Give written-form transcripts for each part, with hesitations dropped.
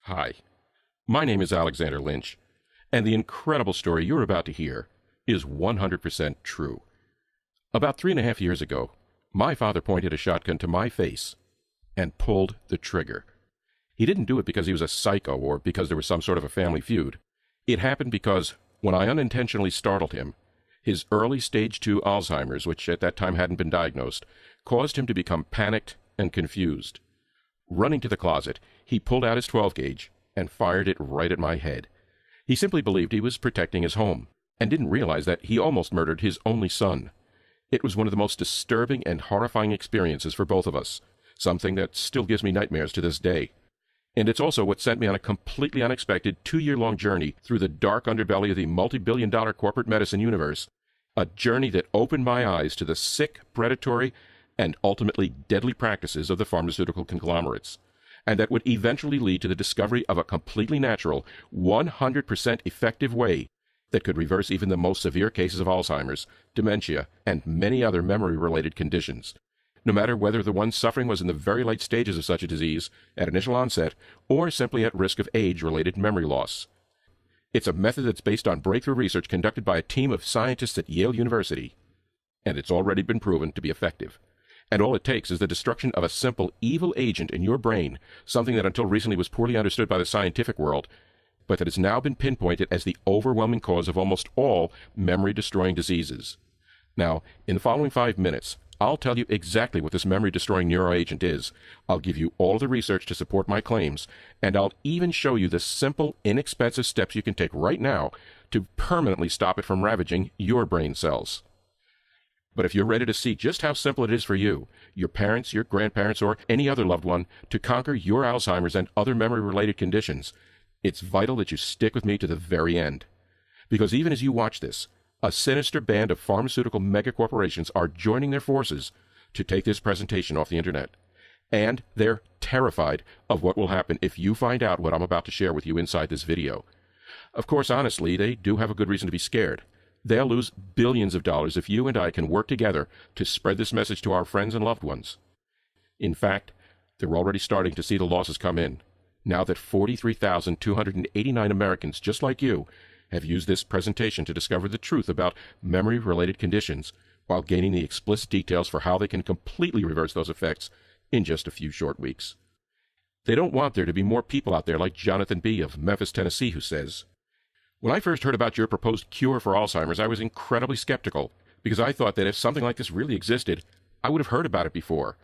Hi, my name is Alexander Lynch, and the incredible story you're about to hear is 100% true. About 3.5 years ago, my father pointed a shotgun to my face and pulled the trigger. He didn't do it because he was a psycho or because there was some sort of a family feud. It happened because, when I unintentionally startled him, his early stage 2 Alzheimer's, which at that time hadn't been diagnosed, caused him to become panicked and confused. Running to the closet, he pulled out his 12-gauge and fired it right at my head. He simply believed he was protecting his home, and didn't realize that he almost murdered his only son. It was one of the most disturbing and horrifying experiences for both of us, something that still gives me nightmares to this day. And it's also what sent me on a completely unexpected 2-year-long journey through the dark underbelly of the multi-billion-dollar corporate medicine universe, a journey that opened my eyes to the sick, predatory, and ultimately deadly practices of the pharmaceutical conglomerates, and that would eventually lead to the discovery of a completely natural, 100% effective way that could reverse even the most severe cases of Alzheimer's, dementia, and many other memory-related conditions, no matter whether the one suffering was in the very late stages of such a disease, at initial onset, or simply at risk of age-related memory loss. It's a method that's based on breakthrough research conducted by a team of scientists at Yale University, and it's already been proven to be effective. And all it takes is the destruction of a simple evil agent in your brain, something that until recently was poorly understood by the scientific world, but that has now been pinpointed as the overwhelming cause of almost all memory-destroying diseases. Now, in the following 5 minutes, I'll tell you exactly what this memory-destroying neuroagent is. I'll give you all the research to support my claims, and I'll even show you the simple, inexpensive steps you can take right now to permanently stop it from ravaging your brain cells. But if you're ready to see just how simple it is for you, your parents, your grandparents, or any other loved one to conquer your Alzheimer's and other memory-related conditions, it's vital that you stick with me to the very end. Because even as you watch this, a sinister band of pharmaceutical megacorporations are joining their forces to take this presentation off the internet. And they're terrified of what will happen if you find out what I'm about to share with you inside this video. Of course, honestly, they do have a good reason to be scared. They'll lose billions of dollars if you and I can work together to spread this message to our friends and loved ones. In fact, they're already starting to see the losses come in, now that 43,289 Americans just like you have used this presentation to discover the truth about memory-related conditions while gaining the explicit details for how they can completely reverse those effects in just a few short weeks. They don't want there to be more people out there like Jonathan B. of Memphis, Tennessee, who says, "When I first heard about your proposed cure for Alzheimer's, I was incredibly skeptical, because I thought that if something like this really existed, I would have heard about it before.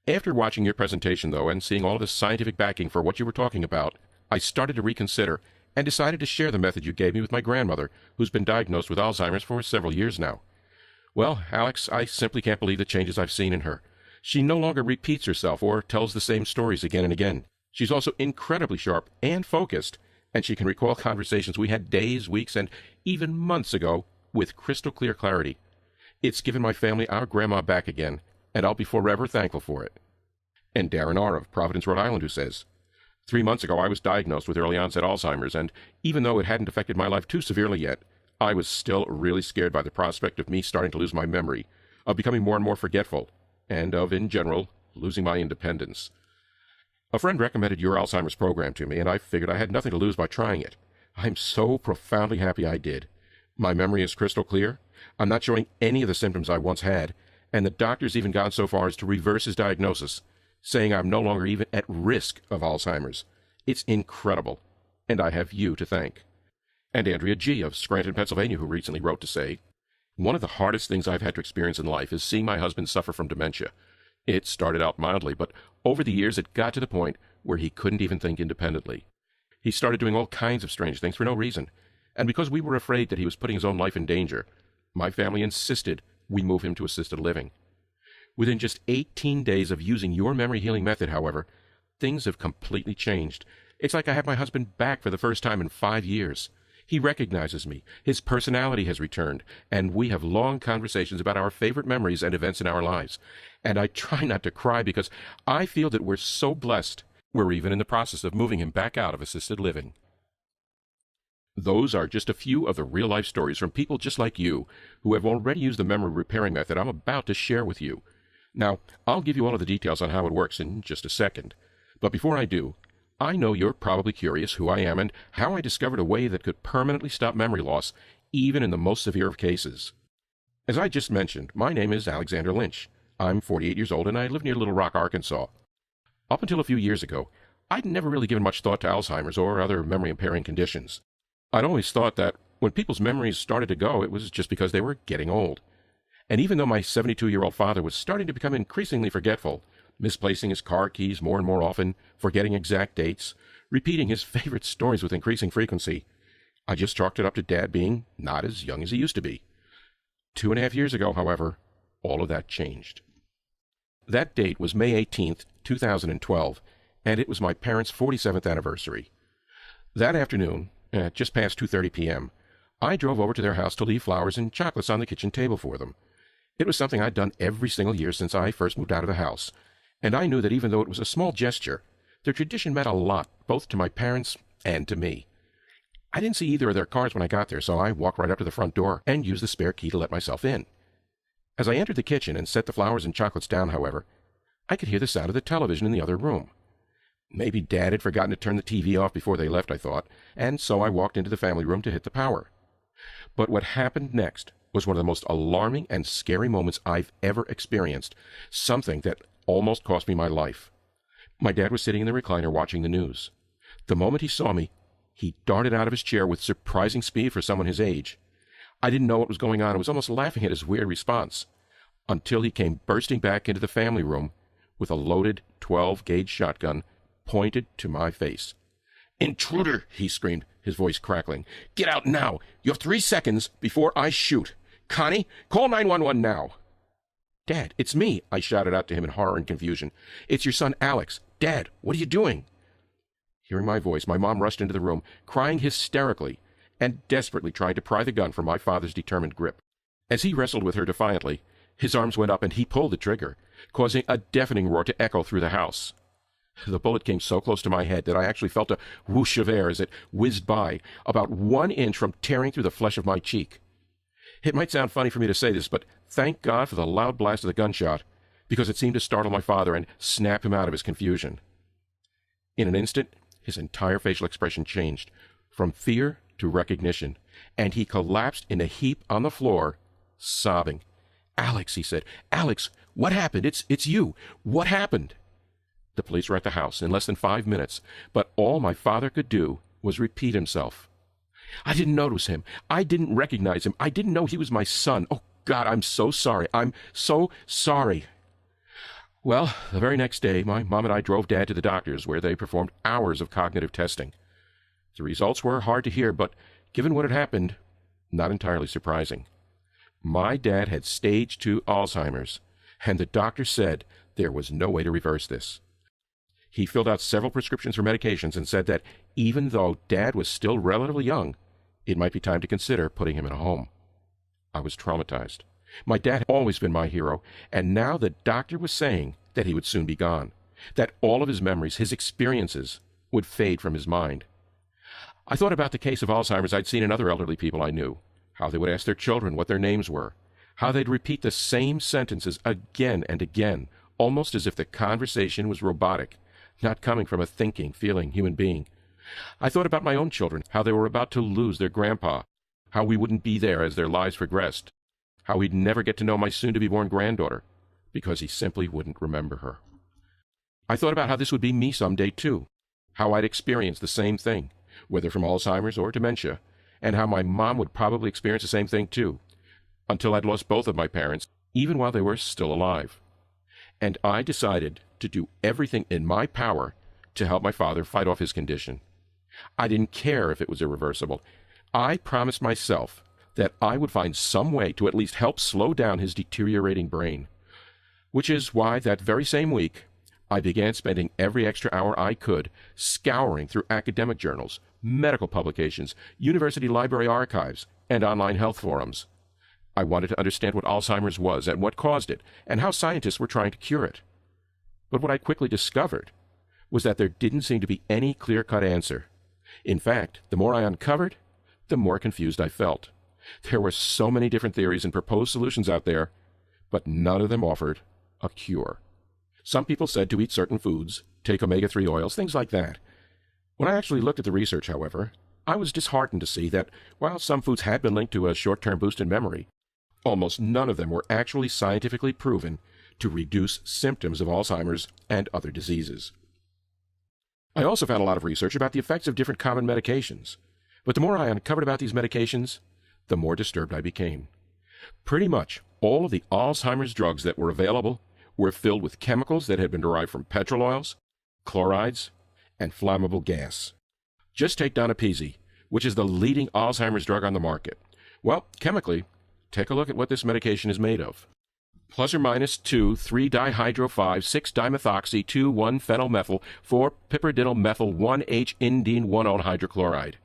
After watching your presentation, though, and seeing all of the scientific backing for what you were talking about, I started to reconsider and decided to share the method you gave me with my grandmother, who's been diagnosed with Alzheimer's for several years now. Well, Alex, I simply can't believe the changes I've seen in her. She no longer repeats herself or tells the same stories again and again. She's also incredibly sharp and focused, and she can recall conversations we had days, weeks, and even months ago with crystal clear clarity. It's given my family our grandma back again, and I'll be forever thankful for it." And Darren R. of Providence, Rhode Island, who says, 3 months ago I was diagnosed with early onset Alzheimer's, and even though it hadn't affected my life too severely yet, I was still really scared by the prospect of me starting to lose my memory, of becoming more and more forgetful, and of, in general, losing my independence. A friend recommended your Alzheimer's program to me, and I figured I had nothing to lose by trying it. I'm so profoundly happy I did. My memory is crystal clear. I'm not showing any of the symptoms I once had, and the doctor's even gone so far as to reverse his diagnosis, saying I'm no longer even at risk of Alzheimer's. It's incredible, and I have you to thank. And Andrea G. of Scranton, Pennsylvania, who recently wrote to say, "One of the hardest things I've had to experience in life is seeing my husband suffer from dementia. It started out mildly, but over the years it got to the point where he couldn't even think independently. He started doing all kinds of strange things for no reason, and because we were afraid that he was putting his own life in danger, my family insisted we move him to assisted living. Within just 18 days of using your memory healing method, however, things have completely changed. It's like I have my husband back for the first time in 5 years. He recognizes me, his personality has returned, and we have long conversations about our favorite memories and events in our lives. And I try not to cry because I feel that we're so blessed. We're even in the process of moving him back out of assisted living." Those are just a few of the real-life stories from people just like you who have already used the memory repairing method I'm about to share with you. Now, I'll give you all of the details on how it works in just a second. But before I do, I know you're probably curious who I am and how I discovered a way that could permanently stop memory loss, even in the most severe of cases. As I just mentioned, my name is Alexander Lynch. I'm 48 years old and I live near Little Rock, Arkansas. Up until a few years ago, I'd never really given much thought to Alzheimer's or other memory-impairing conditions. I'd always thought that when people's memories started to go, it was just because they were getting old. And even though my 72-year-old father was starting to become increasingly forgetful, misplacing his car keys more and more often, forgetting exact dates, repeating his favorite stories with increasing frequency, I just chalked it up to Dad being not as young as he used to be. 2.5 years ago, however, all of that changed. That date was May 18th, 2012, and it was my parents' 47th anniversary. That afternoon, at just past 2:30 p.m., I drove over to their house to leave flowers and chocolates on the kitchen table for them. It was something I'd done every single year since I first moved out of the house, and I knew that even though it was a small gesture, the tradition meant a lot both to my parents and to me. I didn't see either of their cars when I got there, so I walked right up to the front door and used the spare key to let myself in. As I entered the kitchen and set the flowers and chocolates down, however, I could hear the sound of the television in the other room. Maybe Dad had forgotten to turn the TV off before they left, I thought, and so I walked into the family room to hit the power. But what happened next was one of the most alarming and scary moments I've ever experienced, something that almost cost me my life. My dad was sitting in the recliner watching the news. The moment he saw me, he darted out of his chair with surprising speed for someone his age. I didn't know what was going on and was almost laughing at his weird response, until he came bursting back into the family room with a loaded 12-gauge shotgun pointed to my face. "Intruder!" he screamed, his voice crackling. "Get out now! You have 3 seconds before I shoot! Connie, call 911 now!" "Dad, it's me!" I shouted out to him in horror and confusion. "It's your son Alex! Dad, what are you doing?" Hearing my voice, my mom rushed into the room, crying hysterically and desperately trying to pry the gun from my father's determined grip. As he wrestled with her defiantly, his arms went up and he pulled the trigger, causing a deafening roar to echo through the house. The bullet came so close to my head that I actually felt a whoosh of air as it whizzed by, about 1 inch from tearing through the flesh of my cheek. It might sound funny for me to say this, but thank God for the loud blast of the gunshot, because it seemed to startle my father and snap him out of his confusion. In an instant, his entire facial expression changed, from fear to recognition, and he collapsed in a heap on the floor, sobbing. "Alex," he said, "Alex, what happened? It's you. What happened?" The police were at the house in less than 5 minutes, but all my father could do was repeat himself. "I didn't notice him. I didn't recognize him. I didn't know he was my son. Oh, God, I'm so sorry. I'm so sorry." Well, the very next day, my mom and I drove Dad to the doctors, where they performed hours of cognitive testing. The results were hard to hear, but given what had happened, not entirely surprising. My dad had stage 2 Alzheimer's, and the doctor said there was no way to reverse this. He filled out several prescriptions for medications and said that even though Dad was still relatively young, it might be time to consider putting him in a home. I was traumatized. My dad had always been my hero, and now the doctor was saying that he would soon be gone, that all of his memories, his experiences, would fade from his mind. I thought about the case of Alzheimer's I'd seen in other elderly people I knew, how they would ask their children what their names were, how they'd repeat the same sentences again and again, almost as if the conversation was robotic, not coming from a thinking, feeling human being. I thought about my own children, how they were about to lose their grandpa, how we wouldn't be there as their lives progressed, how we'd never get to know my soon-to-be-born granddaughter, because he simply wouldn't remember her. I thought about how this would be me someday, too, how I'd experience the same thing, whether from Alzheimer's or dementia, and how my mom would probably experience the same thing, too, until I'd lost both of my parents, even while they were still alive. And I decided to do everything in my power to help my father fight off his condition. I didn't care if it was irreversible. I promised myself that I would find some way to at least help slow down his deteriorating brain. Which is why that very same week, I began spending every extra hour I could scouring through academic journals, medical publications, university library archives, and online health forums. I wanted to understand what Alzheimer's was and what caused it, and how scientists were trying to cure it. But what I quickly discovered was that there didn't seem to be any clear-cut answer. In fact, the more I uncovered, the more confused I felt. There were so many different theories and proposed solutions out there, but none of them offered a cure. Some people said to eat certain foods, take omega-3 oils, things like that. When I actually looked at the research, however, I was disheartened to see that while some foods had been linked to a short-term boost in memory, almost none of them were actually scientifically proven to reduce symptoms of Alzheimer's and other diseases. I also found a lot of research about the effects of different common medications, but the more I uncovered about these medications, the more disturbed I became. Pretty much all of the Alzheimer's drugs that were available were filled with chemicals that had been derived from petrol oils, chlorides, and flammable gas. Just take donepezil, which is the leading Alzheimer's drug on the market. Well, chemically, take a look at what this medication is made of. Plus or minus 2,3-dihydro-5,6-dimethoxy-2,1-phenylmethyl 4-piperidinylmethyl-1H-indene-1-ol hydrochloride.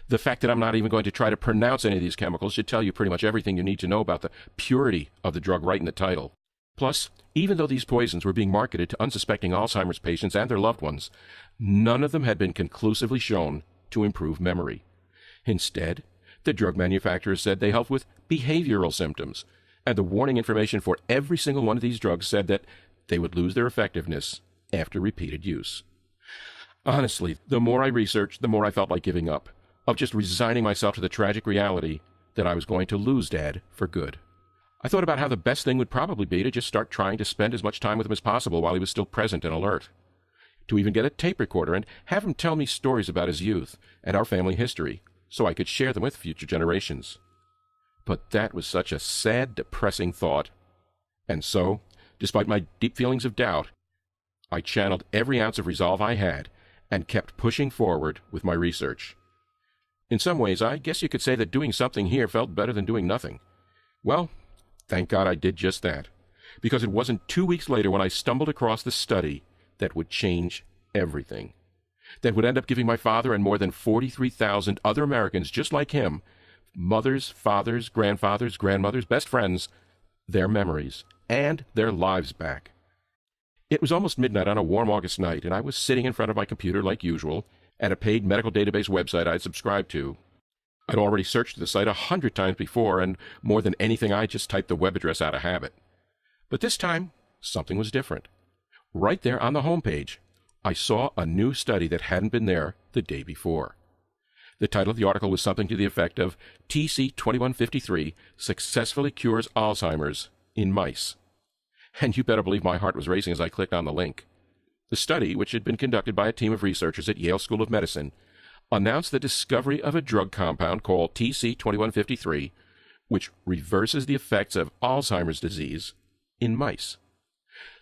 The fact that I'm not even going to try to pronounce any of these chemicals should tell you pretty much everything you need to know about the purity of the drug right in the title. Plus, even though these poisons were being marketed to unsuspecting Alzheimer's patients and their loved ones, none of them had been conclusively shown to improve memory. Instead, the drug manufacturers said they helped with behavioral symptoms, and the warning information for every single one of these drugs said that they would lose their effectiveness after repeated use. Honestly, the more I researched, the more I felt like giving up, of just resigning myself to the tragic reality that I was going to lose Dad for good. I thought about how the best thing would probably be to just start trying to spend as much time with him as possible while he was still present and alert. To even get a tape recorder and have him tell me stories about his youth and our family history, so I could share them with future generations. But that was such a sad, depressing thought. And so, despite my deep feelings of doubt, I channeled every ounce of resolve I had and kept pushing forward with my research. In some ways, I guess you could say that doing something here felt better than doing nothing. Well, thank God I did just that, because it wasn't 2 weeks later when I stumbled across the study that would change everything, that would end up giving my father and more than 43,000 other Americans just like him, mothers, fathers, grandfathers, grandmothers, best friends, their memories and their lives back. It was almost midnight on a warm August night, and I was sitting in front of my computer like usual at a paid medical database website I'd subscribed to. I'd already searched the site 100 times before, and more than anything I just typed the web address out of habit. But this time, something was different. Right there on the homepage, I saw a new study that hadn't been there the day before. The title of the article was something to the effect of TC-2153 Successfully Cures Alzheimer's in Mice. And you better believe my heart was racing as I clicked on the link. The study, which had been conducted by a team of researchers at Yale School of Medicine, announced the discovery of a drug compound called TC-2153, which reverses the effects of Alzheimer's disease in mice.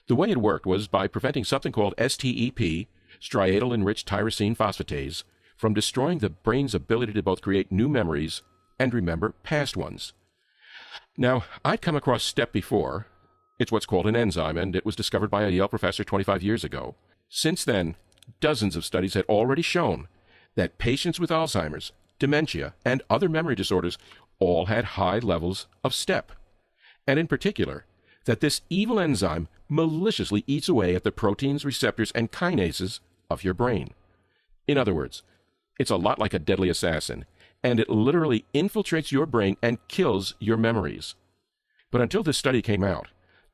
The way it worked was by preventing something called STEP, striatal-enriched tyrosine phosphatase, from destroying the brain's ability to both create new memories and remember past ones. Now, I'd come across STEP before. It's what's called an enzyme, and it was discovered by a Yale professor 25 years ago. Since then, dozens of studies had already shown that patients with Alzheimer's, dementia, and other memory disorders all had high levels of STEP, and in particular, that this evil enzyme maliciously eats away at the proteins, receptors, and kinases of your brain. In other words, it's a lot like a deadly assassin, and it literally infiltrates your brain and kills your memories. But until this study came out,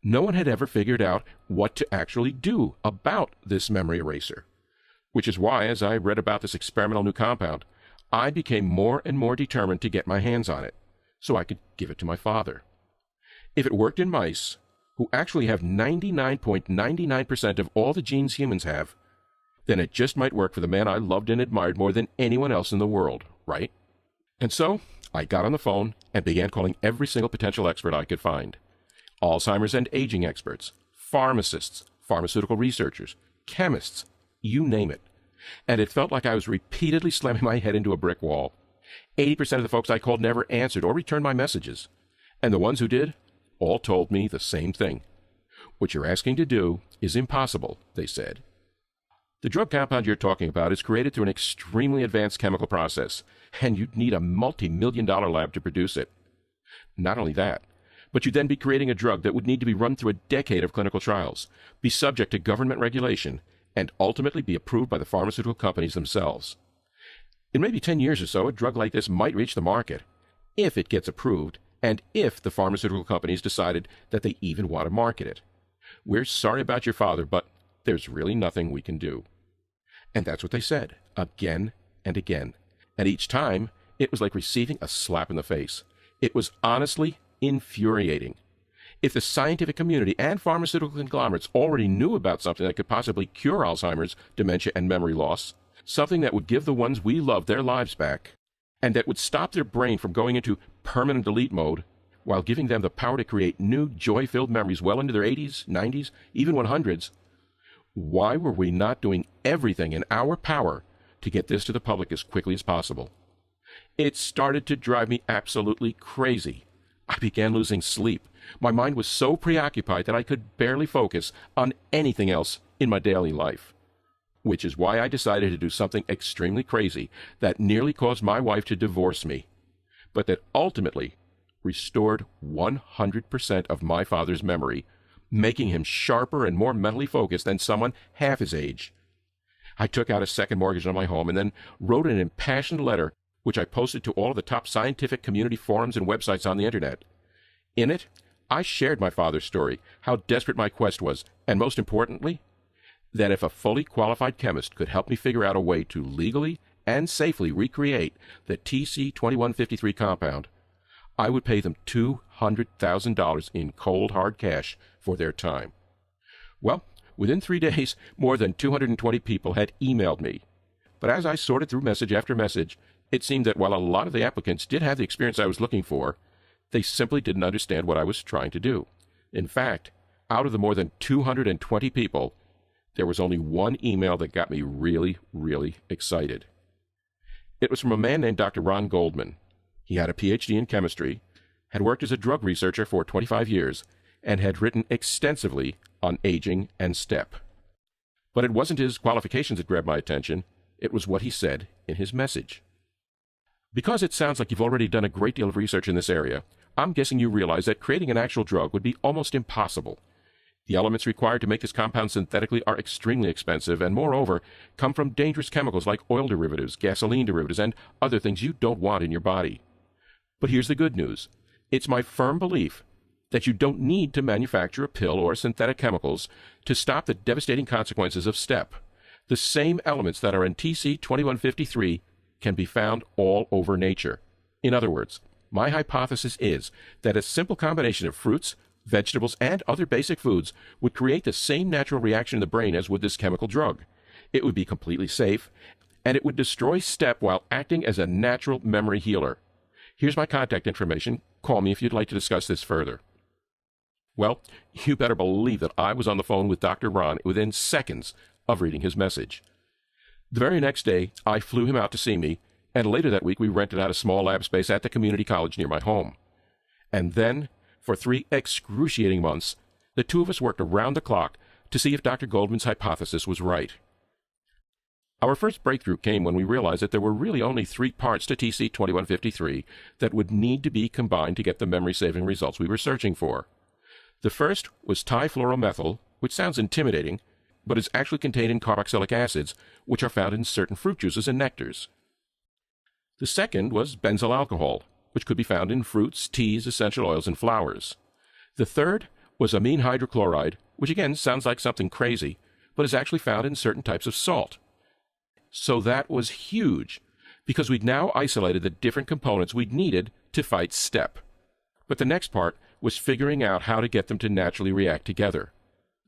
no one had ever figured out what to actually do about this memory eraser, which is why, as I read about this experimental new compound, I became more and more determined to get my hands on it, so I could give it to my father. If it worked in mice, who actually have 99.99% of all the genes humans have, then it just might work for the man I loved and admired more than anyone else in the world, right? And so, I got on the phone and began calling every single potential expert I could find. Alzheimer's and aging experts, pharmacists, pharmaceutical researchers, chemists, you name it. And it felt like I was repeatedly slamming my head into a brick wall. 80% of the folks I called never answered or returned my messages. And the ones who did all told me the same thing. What you're asking to do is impossible, they said. The drug compound you're talking about is created through an extremely advanced chemical process, and you'd need a multi-million-dollar lab to produce it. Not only that, but you'd then be creating a drug that would need to be run through a decade of clinical trials, be subject to government regulation, and ultimately be approved by the pharmaceutical companies themselves. In maybe 10 years or so, a drug like this might reach the market, if it gets approved, and if the pharmaceutical companies decided that they even want to market it. We're sorry about your father, but there's really nothing we can do. And that's what they said, again and again. And each time, it was like receiving a slap in the face. It was honestly infuriating. If the scientific community and pharmaceutical conglomerates already knew about something that could possibly cure Alzheimer's, dementia, and memory loss, something that would give the ones we love their lives back, and that would stop their brain from going into permanent delete mode, while giving them the power to create new, joy-filled memories well into their 80s, 90s, even 100s, why were we not doing everything in our power to get this to the public as quickly as possible? It started to drive me absolutely crazy. I began losing sleep. My mind was so preoccupied that I could barely focus on anything else in my daily life. Which is why I decided to do something extremely crazy that nearly caused my wife to divorce me, but that ultimately restored 100% of my father's memory, making him sharper and more mentally focused than someone half his age. I took out a second mortgage on my home and then wrote an impassioned letter, which I posted to all of the top scientific community forums and websites on the internet. In it, I shared my father's story, how desperate my quest was, and most importantly, that if a fully qualified chemist could help me figure out a way to legally and safely recreate the TC-2153 compound, I would pay them $200,000 in cold hard cash for their time. Well, within 3 days, more than 220 people had emailed me. But as I sorted through message after message, it seemed that while a lot of the applicants did have the experience I was looking for, they simply didn't understand what I was trying to do. In fact, out of the more than 220 people, there was only one email that got me really, really excited. It was from a man named Dr. Ron Goldman. He had a PhD in chemistry, had worked as a drug researcher for 25 years, and had written extensively on aging and STEP. But it wasn't his qualifications that grabbed my attention, it was what he said in his message. Because it sounds like you've already done a great deal of research in this area, I'm guessing you realize that creating an actual drug would be almost impossible. The elements required to make this compound synthetically are extremely expensive and, moreover, come from dangerous chemicals like oil derivatives, gasoline derivatives, and other things you don't want in your body. But here's the good news. It's my firm belief that you don't need to manufacture a pill or synthetic chemicals to stop the devastating consequences of STEP. The same elements that are in TC-2153 can be found all over nature. In other words, my hypothesis is that a simple combination of fruits, vegetables, and other basic foods would create the same natural reaction in the brain as would this chemical drug. It would be completely safe, and it would destroy STEP while acting as a natural memory healer. Here's my contact information. Call me if you'd like to discuss this further. Well, you better believe that I was on the phone with Dr. Ron within seconds of reading his message. The very next day, I flew him out to see me, and later that week we rented out a small lab space at the community college near my home. And then, for 3 excruciating months, the two of us worked around the clock to see if Dr. Goldman's hypothesis was right. Our first breakthrough came when we realized that there were really only 3 parts to TC-2153 that would need to be combined to get the memory-saving results we were searching for. The first was trifluoromethyl, which sounds intimidating, but is actually contained in carboxylic acids, which are found in certain fruit juices and nectars. The second was benzyl alcohol, which could be found in fruits, teas, essential oils, and flowers. The third was amine hydrochloride, which again sounds like something crazy, but is actually found in certain types of salt. So that was huge, because we'd now isolated the different components we'd needed to fight STEP. But the next part was figuring out how to get them to naturally react together.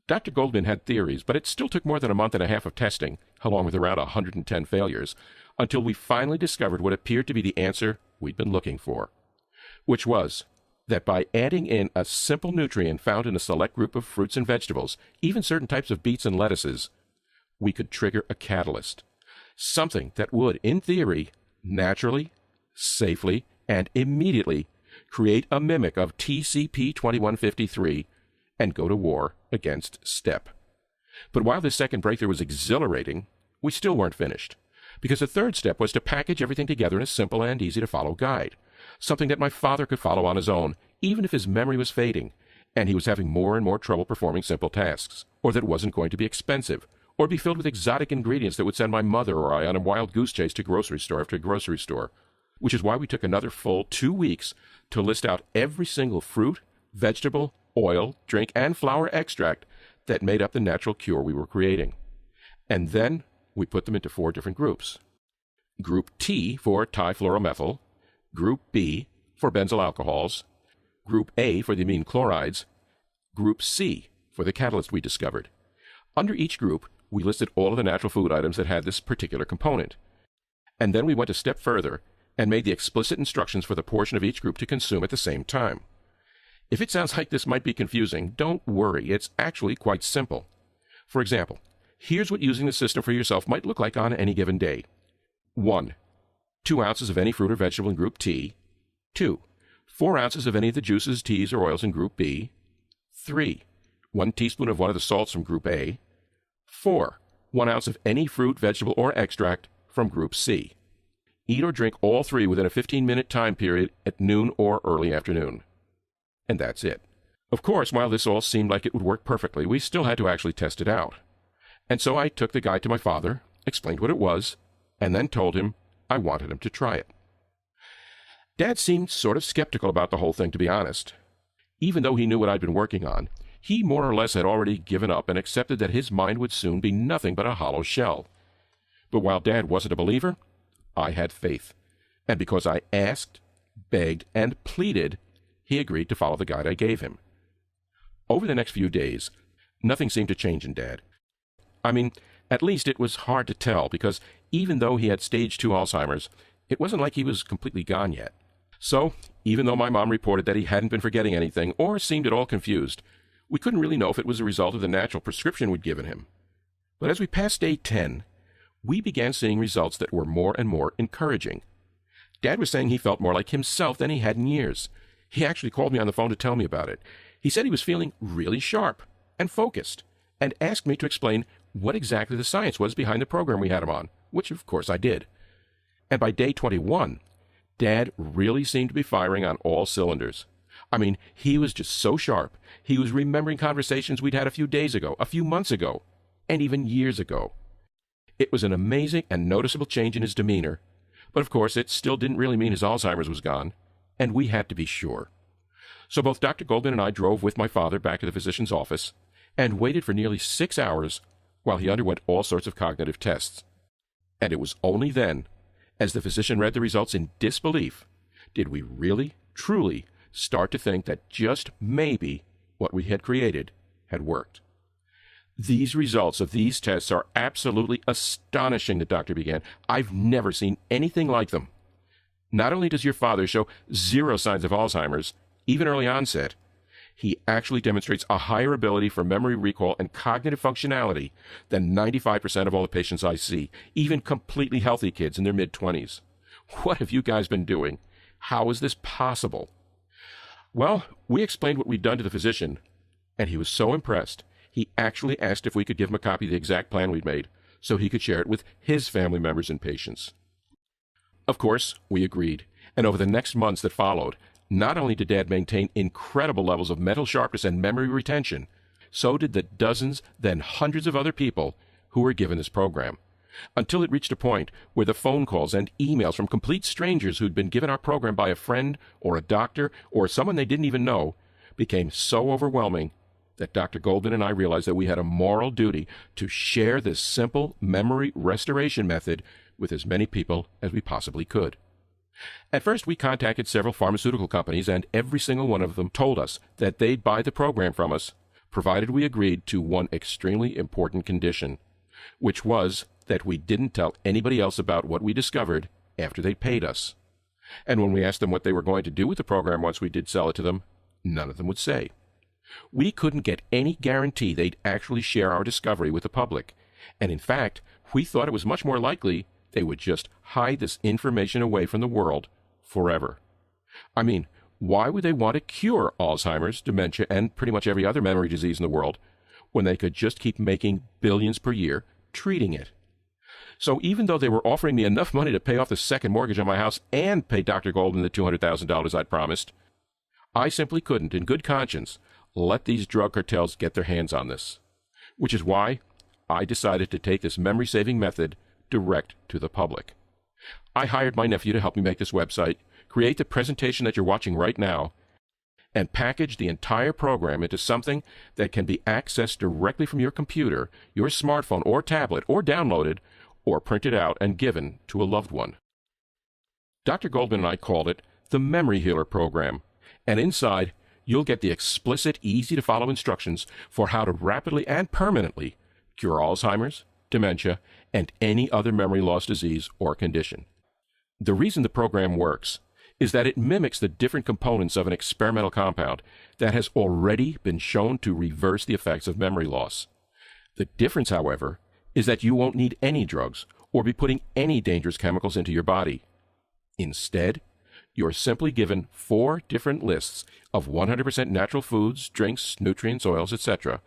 Dr. Goldman had theories, but it still took more than a month and a half of testing, along with around 110 failures, until we finally discovered what appeared to be the answer we'd been looking for, which was that by adding in a simple nutrient found in a select group of fruits and vegetables, even certain types of beets and lettuces, we could trigger a catalyst, something that would, in theory, naturally, safely, and immediately create a mimic of TCP-2153 and go to war against STEP. But while this second breakthrough was exhilarating, we still weren't finished, because the third step was to package everything together in a simple and easy-to-follow guide, something that my father could follow on his own, even if his memory was fading, and he was having more and more trouble performing simple tasks, or that wasn't going to be expensive, or be filled with exotic ingredients that would send my mother or I on a wild goose chase to grocery store after grocery store, which is why we took another full 2 weeks to list out every single fruit, vegetable, oil, drink, and flower extract that made up the natural cure we were creating. And then we put them into 4 different groups. Group T for trifluoromethyl, Group B for benzyl alcohols, Group A for the amine chlorides, Group C for the catalyst we discovered. Under each group, we listed all of the natural food items that had this particular component. And then we went a step further and made the explicit instructions for the portion of each group to consume at the same time. If it sounds like this might be confusing, don't worry, it's actually quite simple. For example, here's what using the system for yourself might look like on any given day. 1. 2 ounces of any fruit or vegetable in Group T. 2. 4 ounces of any of the juices, teas, or oils in Group B. 3. 1 teaspoon of one of the salts from Group A. 4. 1 ounce of any fruit, vegetable, or extract from Group C. Eat or drink all 3 within a 15-minute time period at noon or early afternoon. And that's it. Of course, while this all seemed like it would work perfectly, we still had to actually test it out. And so I took the guide to my father, explained what it was, and then told him I wanted him to try it. Dad seemed sort of skeptical about the whole thing, to be honest. Even though he knew what I'd been working on, he more or less had already given up and accepted that his mind would soon be nothing but a hollow shell. But while Dad wasn't a believer, I had faith. And because I asked, begged, and pleaded, he agreed to follow the guide I gave him. Over the next few days, nothing seemed to change in Dad. I mean, at least it was hard to tell, because even though he had stage 2 Alzheimer's, it wasn't like he was completely gone yet. So, even though my mom reported that he hadn't been forgetting anything or seemed at all confused, we couldn't really know if it was a result of the natural prescription we'd given him. But as we passed day 10, we began seeing results that were more and more encouraging. Dad was saying he felt more like himself than he had in years. He actually called me on the phone to tell me about it. He said he was feeling really sharp and focused, and asked me to explain what exactly the science was behind the program we had him on, which of course I did. And by day 21, Dad really seemed to be firing on all cylinders. I mean, he was just so sharp. He was remembering conversations we'd had a few days ago, a few months ago, and even years ago. It was an amazing and noticeable change in his demeanor, but of course it still didn't really mean his Alzheimer's was gone, and we had to be sure. So both Dr. Goldman and I drove with my father back to the physician's office and waited for nearly 6 hours while he underwent all sorts of cognitive tests. And it was only then, as the physician read the results in disbelief, did we really, truly start to think that just maybe what we had created had worked. These results of these tests are absolutely astonishing, the doctor began. I've never seen anything like them. Not only does your father show 0 signs of Alzheimer's, even early onset, he actually demonstrates a higher ability for memory recall and cognitive functionality than 95% of all the patients I see, even completely healthy kids in their mid-20s. What have you guys been doing? How is this possible? Well, we explained what we'd done to the physician, and he was so impressed, he actually asked if we could give him a copy of the exact plan we'd made, so he could share it with his family members and patients. Of course, we agreed, and over the next months that followed, not only did Dad maintain incredible levels of mental sharpness and memory retention, so did the dozens, then hundreds of other people who were given this program, until it reached a point where the phone calls and emails from complete strangers who'd been given our program by a friend or a doctor or someone they didn't even know became so overwhelming that Dr. Goldman and I realized that we had a moral duty to share this simple memory restoration method with as many people as we possibly could. At first, we contacted several pharmaceutical companies, and every single one of them told us that they'd buy the program from us, provided we agreed to one extremely important condition, which was that we didn't tell anybody else about what we discovered after they paid us. And when we asked them what they were going to do with the program once we did sell it to them, none of them would say. We couldn't get any guarantee they'd actually share our discovery with the public, and in fact, we thought it was much more likely they would just hide this information away from the world forever. I mean, why would they want to cure Alzheimer's, dementia, and pretty much every other memory disease in the world when they could just keep making billions per year treating it? So even though they were offering me enough money to pay off the second mortgage on my house and pay Dr. Golden the $200,000 I'd promised, I simply couldn't, in good conscience, let these drug cartels get their hands on this. Which is why I decided to take this memory-saving method direct to the public. I hired my nephew to help me make this website, create the presentation that you're watching right now, and package the entire program into something that can be accessed directly from your computer, your smartphone or tablet, or downloaded or printed out and given to a loved one. Dr. Goldman and I called it the Memory Healer Program, and inside you'll get the explicit, easy-to-follow instructions for how to rapidly and permanently cure Alzheimer's, dementia, and any other memory loss disease or condition. The reason the program works is that it mimics the different components of an experimental compound that has already been shown to reverse the effects of memory loss. The difference, however, is that you won't need any drugs or be putting any dangerous chemicals into your body. Instead, you're simply given 4 different lists of 100% natural foods, drinks, nutrients, oils, etc.,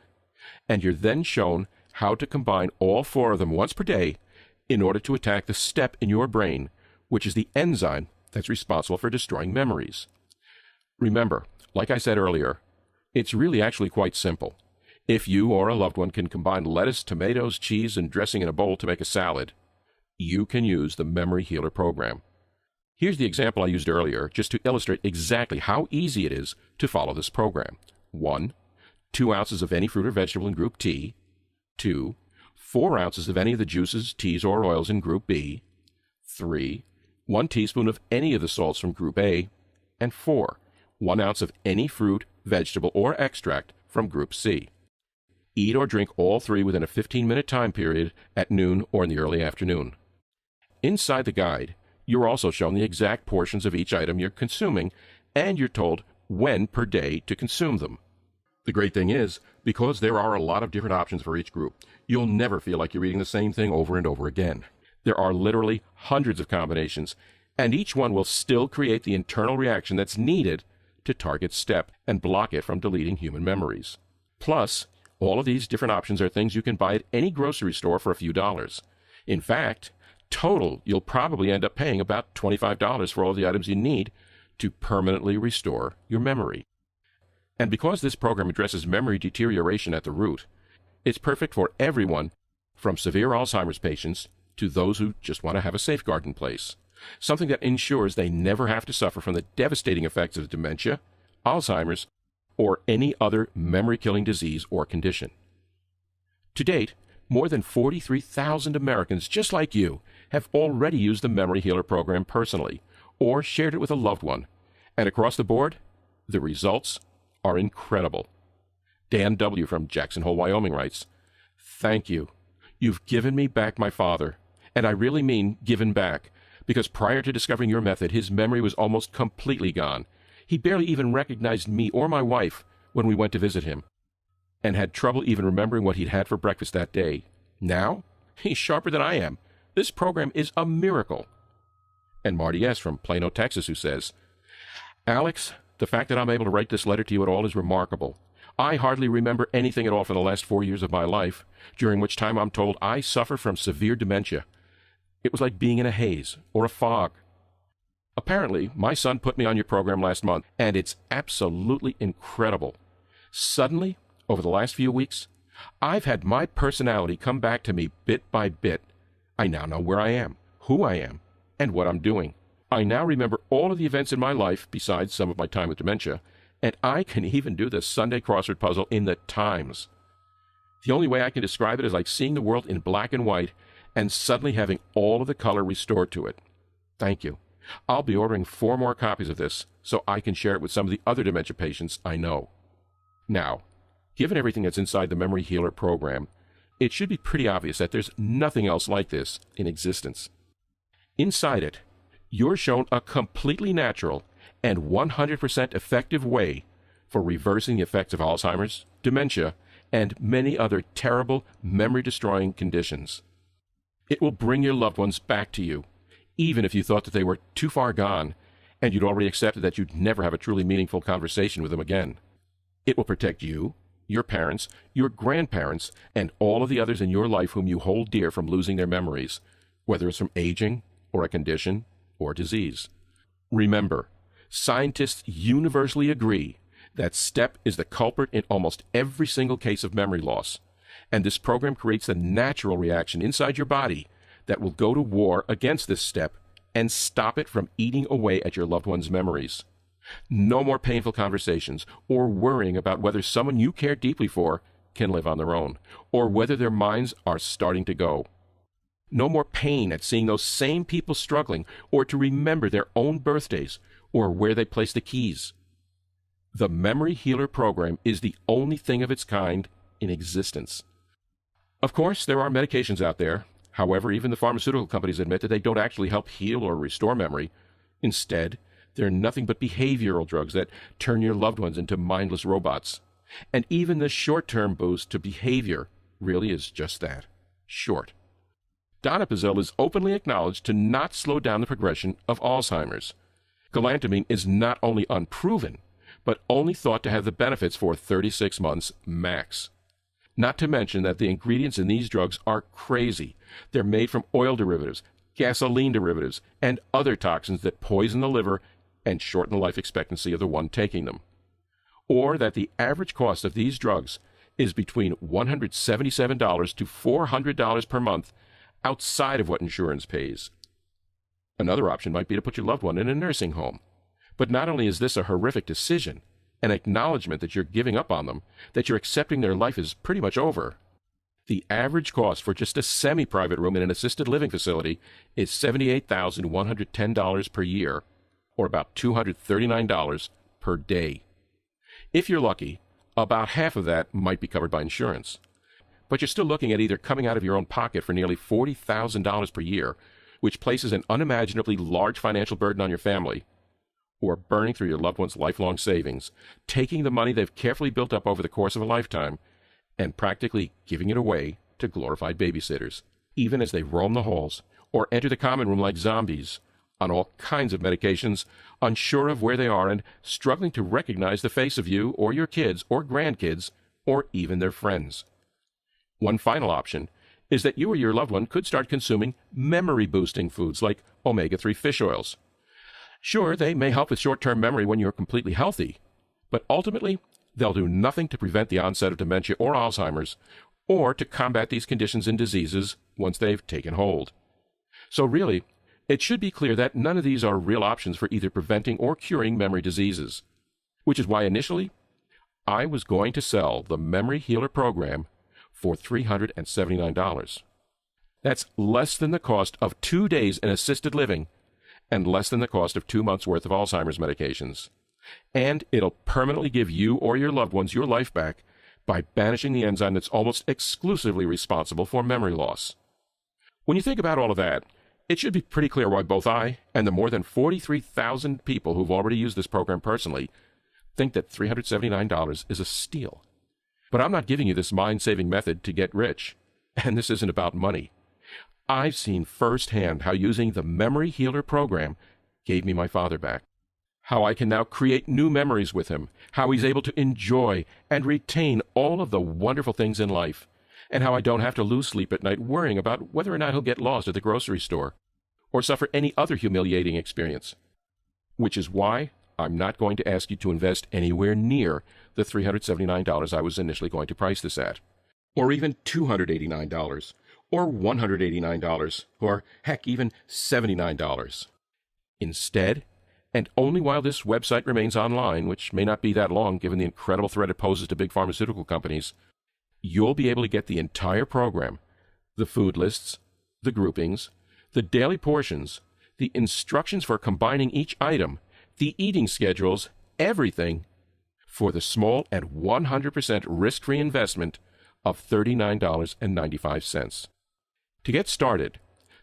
and you're then shown how to combine all 4 of them once per day in order to attack the step in your brain, which is the enzyme that's responsible for destroying memories. Remember, like I said earlier, it's really actually quite simple. If you or a loved one can combine lettuce, tomatoes, cheese, and dressing in a bowl to make a salad, you can use the Memory Healer Program. Here's the example I used earlier, just to illustrate exactly how easy it is to follow this program. 1. 2 ounces of any fruit or vegetable in Group T. 2. 4 ounces of any of the juices, teas, or oils in Group B. 3. 1 teaspoon of any of the salts from Group A. And 4. 1 ounce of any fruit, vegetable, or extract from Group C. Eat or drink all 3 within a 15-minute time period at noon or in the early afternoon. Inside the guide, you're also shown the exact portions of each item you're consuming, and you're told when per day to consume them. The great thing is, because there are a lot of different options for each group, you'll never feel like you're eating the same thing over and over again. There are literally hundreds of combinations, and each one will still create the internal reaction that's needed to target STEP and block it from deleting human memories. Plus, all of these different options are things you can buy at any grocery store for a few dollars. In fact, total, you'll probably end up paying about $25 for all the items you need to permanently restore your memory. And because this program addresses memory deterioration at the root, it's perfect for everyone from severe Alzheimer's patients to those who just want to have a safeguard in place, something that ensures they never have to suffer from the devastating effects of dementia, Alzheimer's, or any other memory-killing disease or condition. To date, more than 43,000 Americans just like you have already used the Memory Healer Program personally or shared it with a loved one, and across the board, the results are incredible. Dan W. from Jackson Hole, Wyoming writes, "Thank you. You've given me back my father, and I really mean given back, because prior to discovering your method, his memory was almost completely gone. He barely even recognized me or my wife when we went to visit him, and had trouble even remembering what he'd had for breakfast that day. Now, he's sharper than I am. This program is a miracle." And Marty S. from Plano, Texas, who says, "Alex, the fact that I'm able to write this letter to you at all is remarkable. I hardly remember anything at all for the last 4 years of my life, during which time I'm told I suffer from severe dementia. It was like being in a haze or a fog. Apparently, my son put me on your program last month, and it's absolutely incredible. Suddenly, over the last few weeks, I've had my personality come back to me bit by bit. I now know where I am, who I am, and what I'm doing. I now remember all of the events in my life, besides some of my time with dementia, and I can even do the Sunday crossword puzzle in the Times. The only way I can describe it is like seeing the world in black and white and suddenly having all of the color restored to it. Thank you. I'll be ordering 4 more copies of this so I can share it with some of the other dementia patients I know." Now, given everything that's inside the Memory Healer Program, it should be pretty obvious that there's nothing else like this in existence. Inside it, you're shown a completely natural and 100% effective way for reversing the effects of Alzheimer's, dementia, and many other terrible memory-destroying conditions. It will bring your loved ones back to you, even if you thought that they were too far gone and you'd already accepted that you'd never have a truly meaningful conversation with them again. It will protect you, your parents, your grandparents, and all of the others in your life whom you hold dear from losing their memories, whether it's from aging or a condition or disease. Remember, scientists universally agree that STEP is the culprit in almost every single case of memory loss, and this program creates a natural reaction inside your body that will go to war against this STEP and stop it from eating away at your loved one's memories. No more painful conversations or worrying about whether someone you care deeply for can live on their own, or whether their minds are starting to go. No more pain at seeing those same people struggling, or to remember their own birthdays, or where they placed the keys. The Memory Healer program is the only thing of its kind in existence. Of course, there are medications out there. However, even the pharmaceutical companies admit that they don't actually help heal or restore memory. Instead, they're nothing but behavioral drugs that turn your loved ones into mindless robots. And even the short-term boost to behavior really is just that, short. Donepezil is openly acknowledged to not slow down the progression of Alzheimer's. Galantamine is not only unproven, but only thought to have the benefits for 36 months max. Not to mention that the ingredients in these drugs are crazy. They're made from oil derivatives, gasoline derivatives, and other toxins that poison the liver and shorten the life expectancy of the one taking them. Or that the average cost of these drugs is between $177 to $400 per month outside of what insurance pays. Another option might be to put your loved one in a nursing home. But not only is this a horrific decision, an acknowledgement that you're giving up on them, that you're accepting their life is pretty much over. The average cost for just a semi-private room in an assisted living facility is $78,110 per year, or about $239 per day. If you're lucky, about half of that might be covered by insurance. But you're still looking at either coming out of your own pocket for nearly $40,000 per year, which places an unimaginably large financial burden on your family, or burning through your loved one's lifelong savings, taking the money they've carefully built up over the course of a lifetime, and practically giving it away to glorified babysitters, even as they roam the halls or enter the common room like zombies, on all kinds of medications, unsure of where they are and struggling to recognize the face of you or your kids or grandkids or even their friends. One final option is that you or your loved one could start consuming memory-boosting foods like omega-3 fish oils. Sure, they may help with short-term memory when you're completely healthy, but ultimately, they'll do nothing to prevent the onset of dementia or Alzheimer's, or to combat these conditions and diseases once they've taken hold. So really, it should be clear that none of these are real options for either preventing or curing memory diseases, which is why initially, I was going to sell the Memory Healer program for $379. That's less than the cost of 2 days in assisted living and less than the cost of 2 months' worth of Alzheimer's medications. And it'll permanently give you or your loved ones your life back by banishing the enzyme that's almost exclusively responsible for memory loss. When you think about all of that, it should be pretty clear why both I and the more than 43,000 people who've already used this program personally think that $379 is a steal. But I'm not giving you this mind-saving method to get rich, and this isn't about money. I've seen firsthand how using the Memory Healer program gave me my father back, how I can now create new memories with him, how he's able to enjoy and retain all of the wonderful things in life, and how I don't have to lose sleep at night worrying about whether or not he'll get lost at the grocery store or suffer any other humiliating experience. Which is why I'm not going to ask you to invest anywhere near the $379 I was initially going to price this at, or even $289, or $189, or heck, even $79. Instead, and only while this website remains online, which may not be that long given the incredible threat it poses to big pharmaceutical companies, you'll be able to get the entire program, the food lists, the groupings, the daily portions, the instructions for combining each item, the eating schedules, everything, for the small and 100% risk-free investment of $39.95. To get started,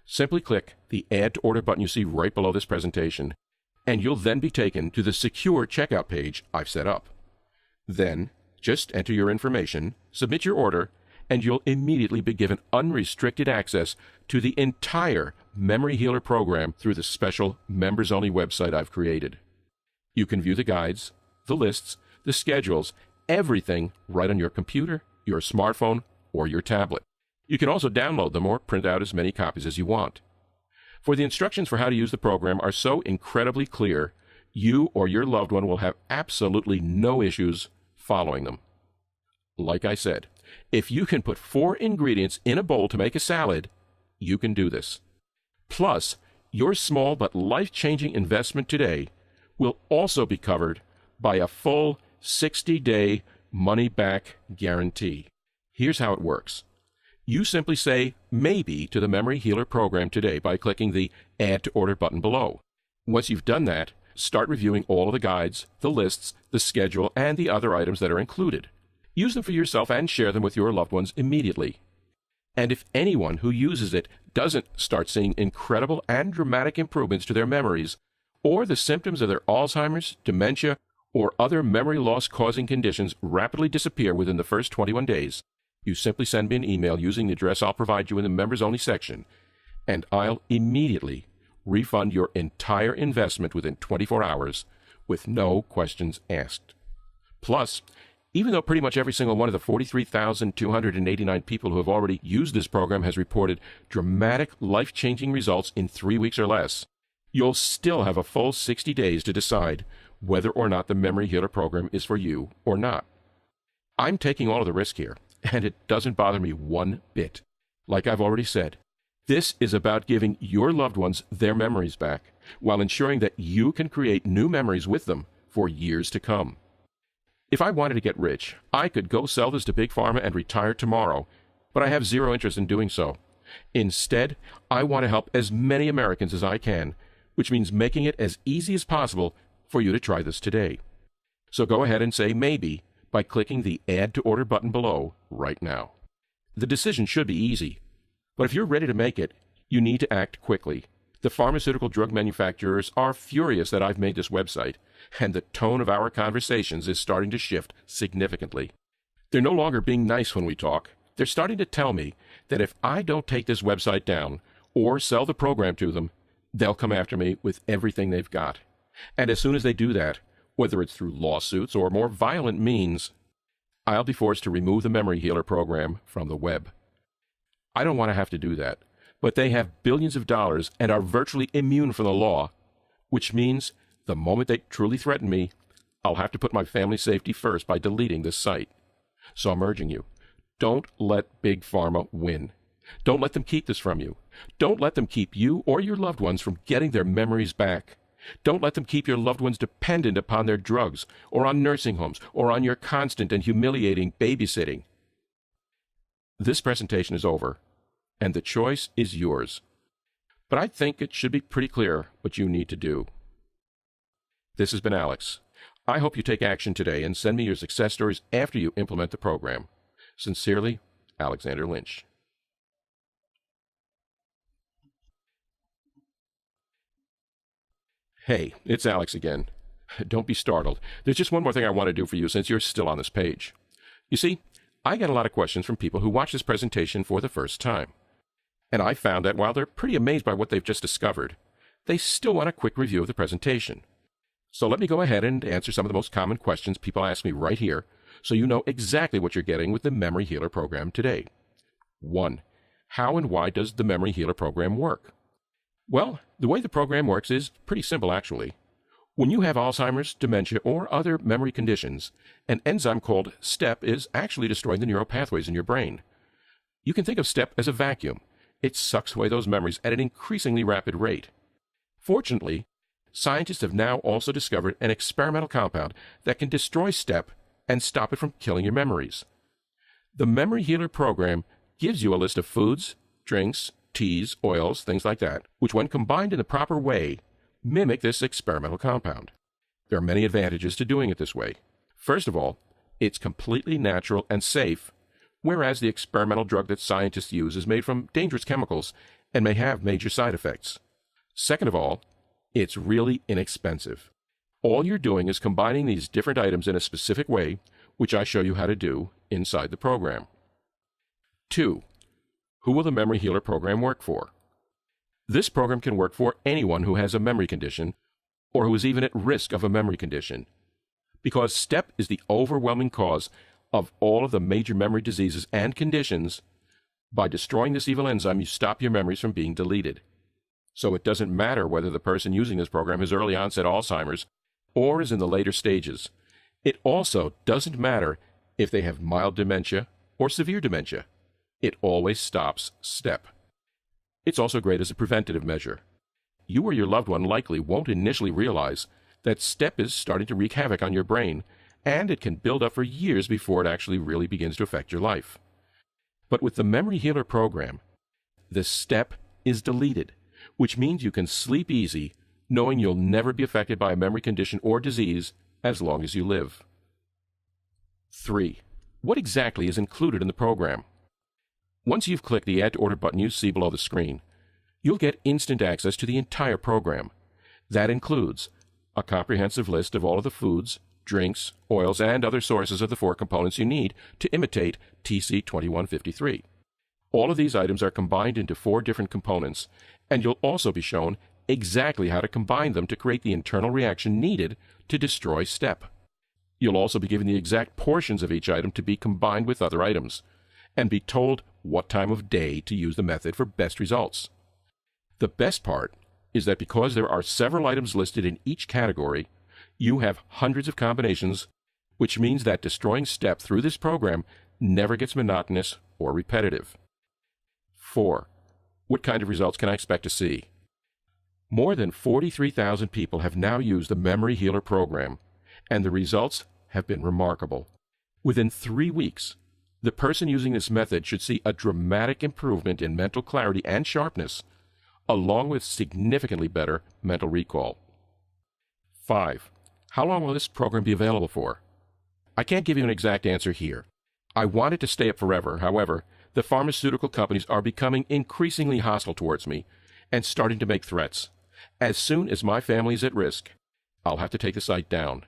simply click the Add to Order button you see right below this presentation, and you'll then be taken to the secure checkout page I've set up. Then, just enter your information, submit your order, and you'll immediately be given unrestricted access to the entire Memory Healer program through the special members-only website I've created. You can view the guides, the lists, the schedules, everything right on your computer, your smartphone, or your tablet. You can also download them or print out as many copies as you want. For the instructions for how to use the program are so incredibly clear, you or your loved one will have absolutely no issues following them. Like I said, if you can put 4 ingredients in a bowl to make a salad, you can do this. Plus, your small but life-changing investment today will also be covered by a full 60-day money-back guarantee. Here's how it works. You simply say maybe to the Memory Healer program today by clicking the Add to Order button below. Once you've done that, start reviewing all of the guides, the lists, the schedule, and the other items that are included. Use them for yourself and share them with your loved ones immediately. And if anyone who uses it doesn't start seeing incredible and dramatic improvements to their memories, or the symptoms of their Alzheimer's, dementia, or other memory loss causing conditions rapidly disappear within the first 21 days, you simply send me an email using the address I'll provide you in the members only section, and I'll immediately refund your entire investment within 24 hours with no questions asked. Plus, even though pretty much every single one of the 43,289 people who have already used this program has reported dramatic, life-changing results in 3 weeks or less, you'll still have a full 60 days to decide whether or not the Memory Healer program is for you or not. I'm taking all of the risk here, and it doesn't bother me one bit. Like I've already said, this is about giving your loved ones their memories back, while ensuring that you can create new memories with them for years to come. If I wanted to get rich, I could go sell this to Big Pharma and retire tomorrow, but I have zero interest in doing so. Instead, I want to help as many Americans as I can, which means making it as easy as possible for you to try this today. So go ahead and say maybe by clicking the Add to Order button below right now. The decision should be easy, but if you're ready to make it, you need to act quickly. The pharmaceutical drug manufacturers are furious that I've made this website, and the tone of our conversations is starting to shift significantly. They're no longer being nice when we talk. They're starting to tell me that if I don't take this website down or sell the program to them, they'll come after me with everything they've got. And as soon as they do that, whether it's through lawsuits or more violent means, I'll be forced to remove the Memory Healer program from the web. I don't want to have to do that, but they have billions of dollars and are virtually immune from the law, which means the moment they truly threaten me, I'll have to put my family's safety first by deleting this site. So I'm urging you, don't let Big Pharma win. Don't let them keep this from you. Don't let them keep you or your loved ones from getting their memories back. Don't let them keep your loved ones dependent upon their drugs, or on nursing homes, or on your constant and humiliating babysitting. This presentation is over, and the choice is yours. But I think it should be pretty clear what you need to do. This has been Alex. I hope you take action today and send me your success stories after you implement the program. Sincerely, Alexander Lynch. Hey, it's Alex again. Don't be startled. There's just one more thing I want to do for you since you're still on this page. You see, I get a lot of questions from people who watch this presentation for the first time. And I found that while they're pretty amazed by what they've just discovered, they still want a quick review of the presentation. So let me go ahead and answer some of the most common questions people ask me right here, so you know exactly what you're getting with the Memory Healer program today. 1. How and why does the Memory Healer program work? Well, the way the program works is pretty simple, actually. When you have Alzheimer's, dementia, or other memory conditions, an enzyme called STEP is actually destroying the neural pathways in your brain. You can think of STEP as a vacuum. It sucks away those memories at an increasingly rapid rate. Fortunately, scientists have now also discovered an experimental compound that can destroy STEP and stop it from killing your memories. The Memory Healer program gives you a list of foods, drinks, teas, oils, things like that, which when combined in the proper way, mimic this experimental compound. There are many advantages to doing it this way. First of all, it's completely natural and safe, whereas the experimental drug that scientists use is made from dangerous chemicals and may have major side effects. Second of all, it's really inexpensive. All you're doing is combining these different items in a specific way, which I show you how to do inside the program. 2. Who will the Memory Healer program work for? This program can work for anyone who has a memory condition or who is even at risk of a memory condition, because STEP is the overwhelming cause of all of the major memory diseases and conditions. By destroying this evil enzyme, you stop your memories from being deleted. So it doesn't matter whether the person using this program has early onset Alzheimer's or is in the later stages. It also doesn't matter if they have mild dementia or severe dementia. It always stops STEP. It's also great as a preventative measure. You or your loved one likely won't initially realize that STEP is starting to wreak havoc on your brain, and it can build up for years before it actually really begins to affect your life. But with the Memory Healer program, the step is deleted, which means you can sleep easy knowing you'll never be affected by a memory condition or disease as long as you live. 3. What exactly is included in the program? Once you've clicked the Add to Order button you see below the screen, you'll get instant access to the entire program. That includes a comprehensive list of all of the foods, drinks, oils, and other sources of the 4 components you need to imitate TC2153. All of these items are combined into 4 different components, and you'll also be shown exactly how to combine them to create the internal reaction needed to destroy STEP. You'll also be given the exact portions of each item to be combined with other items, and be told what time of day to use the method for best results. The best part is that because there are several items listed in each category, you have hundreds of combinations, which means that destroying STEP through this program never gets monotonous or repetitive. 4. What kind of results can I expect to see? More than 43,000 people have now used the Memory Healer program, and the results have been remarkable. Within 3 weeks, the person using this method should see a dramatic improvement in mental clarity and sharpness, along with significantly better mental recall. 5. How long will this program be available for? I can't give you an exact answer here. I want it to stay up forever. However, the pharmaceutical companies are becoming increasingly hostile towards me and starting to make threats. As soon as my family is at risk, I'll have to take the site down.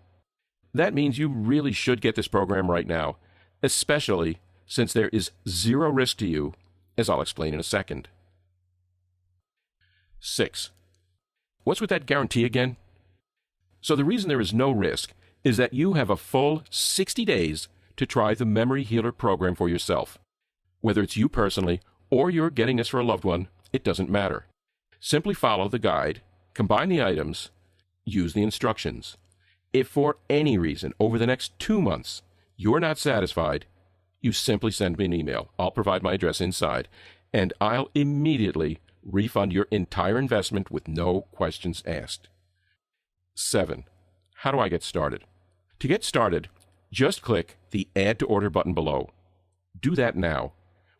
That means you really should get this program right now, especially since there is zero risk to you, as I'll explain in a second. 6. What's with that guarantee again? So the reason there is no risk is that you have a full 60 days to try the Memory Healer program for yourself. Whether it's you personally or you're getting this for a loved one, it doesn't matter. Simply follow the guide, combine the items, use the instructions. If for any reason over the next 2 months you're not satisfied, you simply send me an email. I'll provide my address inside, and I'll immediately refund your entire investment with no questions asked. 7. How do I get started? To get started, just click the Add to Order button below. Do that now,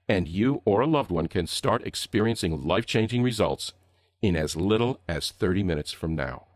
and you or a loved one can start experiencing life-changing results in as little as 30 minutes from now.